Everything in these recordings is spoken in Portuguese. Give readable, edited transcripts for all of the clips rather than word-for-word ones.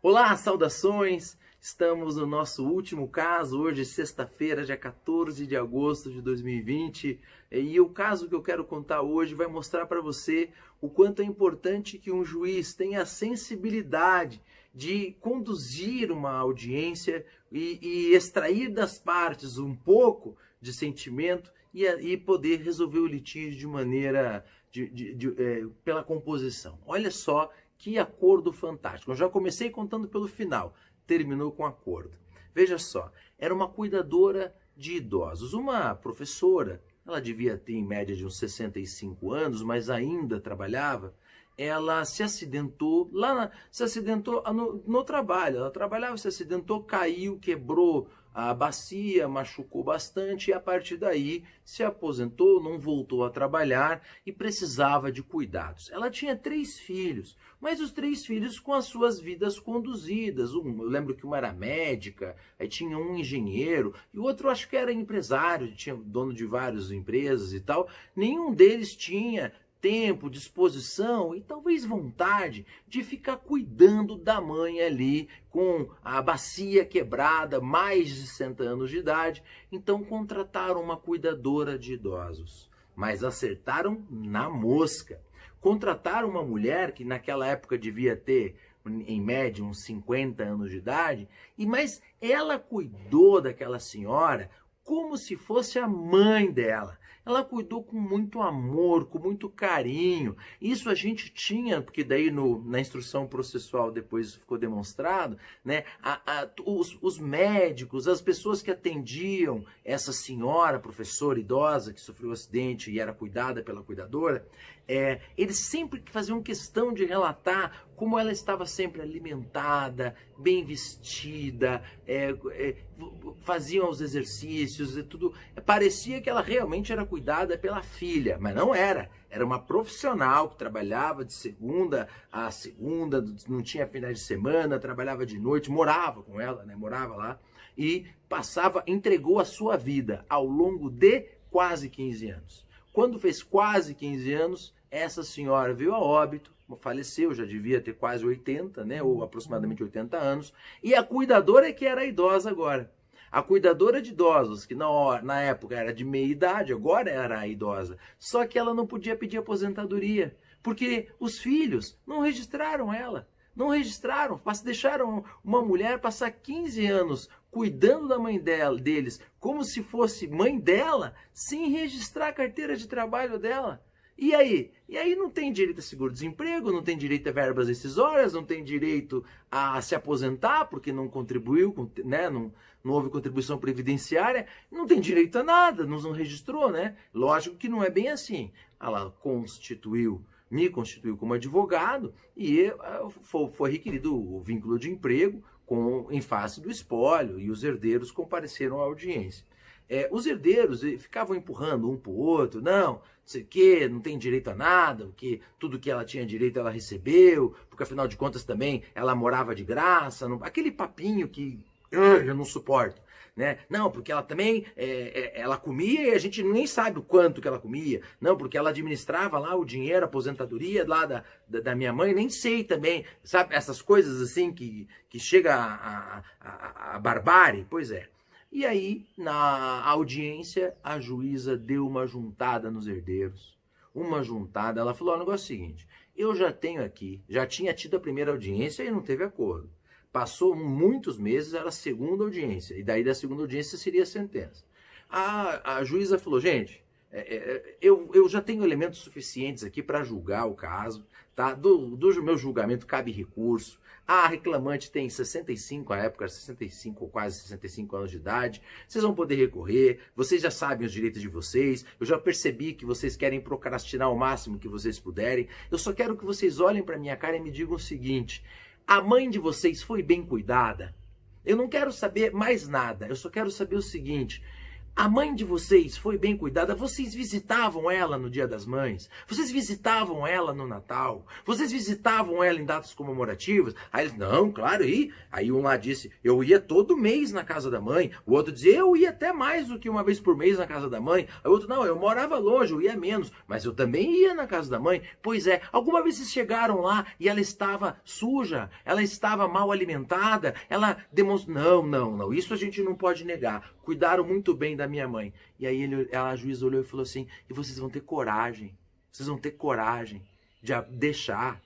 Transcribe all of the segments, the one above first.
Olá, saudações! Estamos no nosso último caso, hoje sexta-feira, dia 14 de agosto de 2020. E o caso que eu quero contar hoje vai mostrar para você o quanto é importante que um juiz tenha a sensibilidade de conduzir uma audiência e extrair das partes um pouco de sentimento e poder resolver o litígio de maneira pela composição. Olha só que acordo fantástico. Eu já comecei contando pelo final, terminou com acordo. Veja só, era uma cuidadora de idosos, uma professora, ela devia ter em média de uns 65 anos, mas ainda trabalhava. Ela se acidentou, no trabalho, ela trabalhava, se acidentou, caiu, quebrou a bacia, machucou bastante e a partir daí se aposentou, não voltou a trabalhar e precisava de cuidados. Ela tinha 3 filhos, mas os 3 filhos com as suas vidas conduzidas. Eu lembro que uma era médica, aí tinha um engenheiro e o outro acho que era empresário, tinha dono de várias empresas e tal. Nenhum deles tinha tempo, disposição e talvez vontade de ficar cuidando da mãe ali com a bacia quebrada, mais de 60 anos de idade. Então contrataram uma cuidadora de idosos, mas acertaram na mosca. Contrataram uma mulher que naquela época devia ter em média uns 50 anos de idade, mas ela cuidou daquela senhora como se fosse a mãe dela. Ela cuidou com muito amor, com muito carinho. Isso a gente tinha, porque daí na instrução processual depois ficou demonstrado, né? Os médicos, as pessoas que atendiam essa senhora, professora idosa que sofreu um acidente e era cuidada pela cuidadora, eles sempre faziam questão de relatar como ela estava sempre alimentada, bem vestida, faziam os exercícios e tudo. Parecia que ela realmente era cuidada pela filha, mas não era. Era uma profissional que trabalhava de segunda a segunda, não tinha finais de semana, trabalhava de noite, morava com ela, né? Morava lá e entregou a sua vida ao longo de quase 15 anos. Quando fez quase 15 anos, essa senhora veio a óbito, faleceu, já devia ter quase 80, né, ou aproximadamente 80 anos, e a cuidadora é que era idosa agora. A cuidadora de idosos, que na época era de meia idade, agora era idosa, só que ela não podia pedir aposentadoria, porque os filhos não registraram ela. Não registraram, deixaram uma mulher passar 15 anos cuidando da mãe deles como se fosse mãe dela, sem registrar a carteira de trabalho dela. E aí? E aí não tem direito a seguro-desemprego, não tem direito a verbas rescisórias, não tem direito a se aposentar porque não contribuiu, né? Não houve contribuição previdenciária, não tem direito a nada, não registrou, né? Lógico que não é bem assim. Ela me constituiu como advogado e foi requerido o vínculo de emprego em face do espólio e os herdeiros compareceram à audiência. Os herdeiros ficavam empurrando um para o outro, não sei o que, não tem direito a nada, porque tudo que ela tinha direito ela recebeu, porque afinal de contas também ela morava de graça, aquele papinho que eu não suporto. Né? Não, porque ela também, ela comia e a gente nem sabe o quanto que ela comia. Não, porque ela administrava lá o dinheiro, a aposentadoria lá da minha mãe, nem sei também. Sabe, essas coisas assim que chega a barbárie? Pois é. E aí, na audiência, a juíza deu uma juntada nos herdeiros. Uma juntada, ela falou, o negócio é o seguinte, eu já tinha tido a primeira audiência e não teve acordo. Passou muitos meses, era a segunda audiência, e daí da segunda audiência seria a sentença. A juíza falou, gente, eu já tenho elementos suficientes aqui para julgar o caso, tá? Do meu julgamento cabe recurso, a reclamante tem 65, à época 65 ou quase 65 anos de idade, vocês vão poder recorrer, vocês já sabem os direitos de vocês, eu já percebi que vocês querem procrastinar o máximo que vocês puderem, eu só quero que vocês olhem para minha cara e me digam o seguinte, a mãe de vocês foi bem cuidada? Eu não quero saber mais nada, eu só quero saber o seguinte, A mãe de vocês foi bem cuidada? Vocês visitavam ela no Dia das Mães? Vocês visitavam ela no Natal? Vocês visitavam ela em datas comemorativas? Aí eles, não, claro, aí um lá disse, eu ia todo mês na casa da mãe. O outro dizia, eu ia até mais do que uma vez por mês na casa da mãe. Aí o outro, não, eu morava longe, eu ia menos, mas eu também ia na casa da mãe. Pois é, alguma vez vocês chegaram lá e ela estava suja? Ela estava mal alimentada? Ela demonstrou, não, isso a gente não pode negar. Cuidaram muito bem da minha mãe. E aí a juíza olhou e falou assim, e vocês vão ter coragem de deixar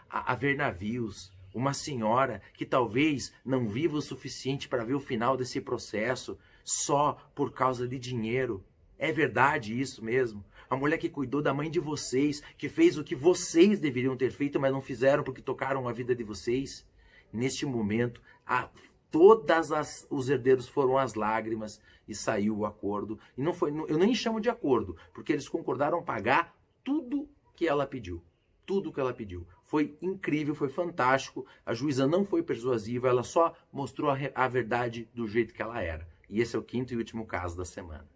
haver navios, uma senhora que talvez não viva o suficiente para ver o final desse processo só por causa de dinheiro. É verdade isso mesmo? A mulher que cuidou da mãe de vocês, que fez o que vocês deveriam ter feito, mas não fizeram porque tocaram a vida de vocês. Neste momento, os herdeiros foram às lágrimas e saiu o acordo. E não foi, eu nem chamo de acordo, porque eles concordaram pagar tudo que ela pediu. Tudo que ela pediu. Foi incrível, foi fantástico. A juíza não foi persuasiva, ela só mostrou a verdade do jeito que ela era. E esse é o quinto e último caso da semana.